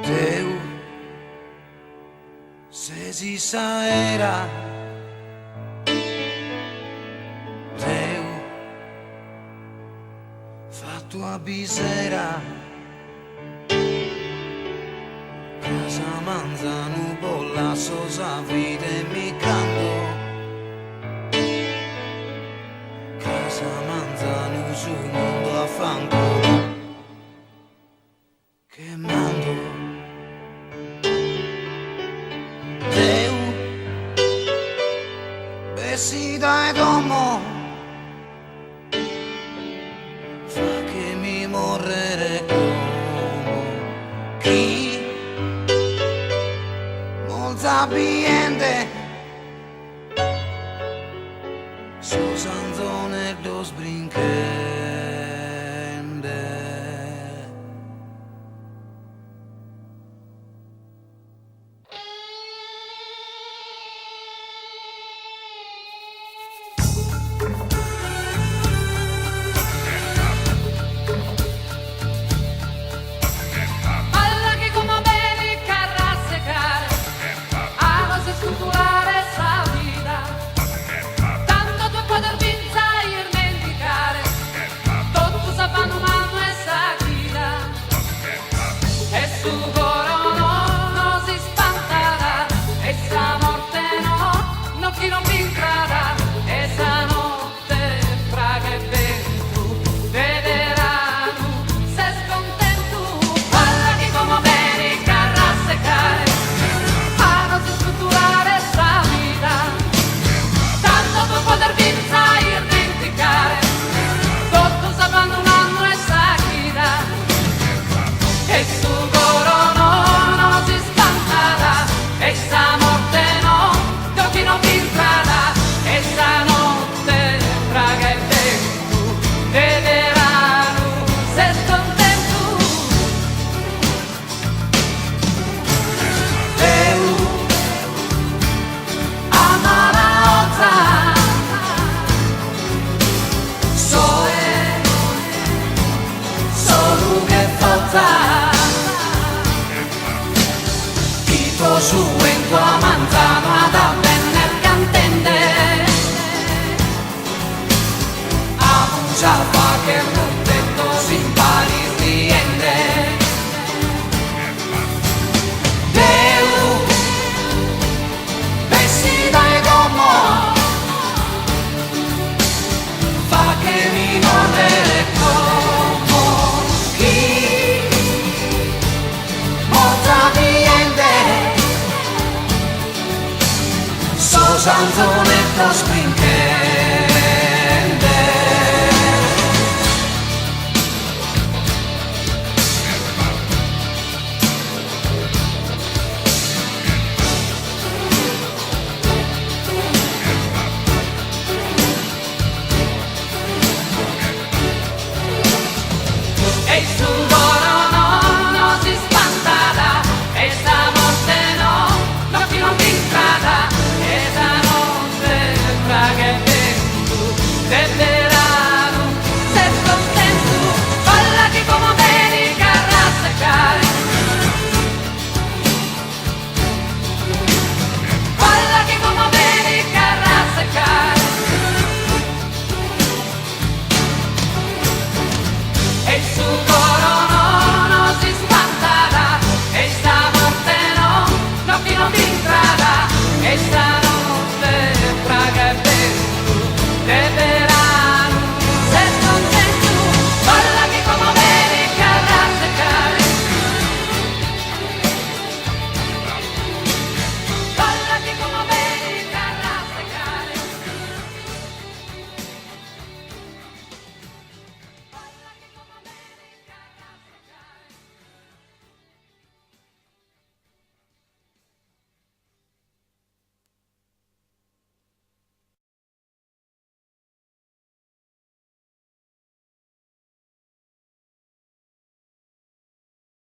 Teu, se si saera, Teu, fa tua bisera, casa manzanu bolla sosa vide mi canto, casa manzanu su mondo a fango, che mando. Teu, besida e domo, fa che mi morrere como chi molta biende su sanzone dos brinche. Su en tua manzano ad avvenir cantende a mucha fa che non detto simpari riende Deu vestida e domo fa che mi morrere como chi morta niente Sanzonetto sprinche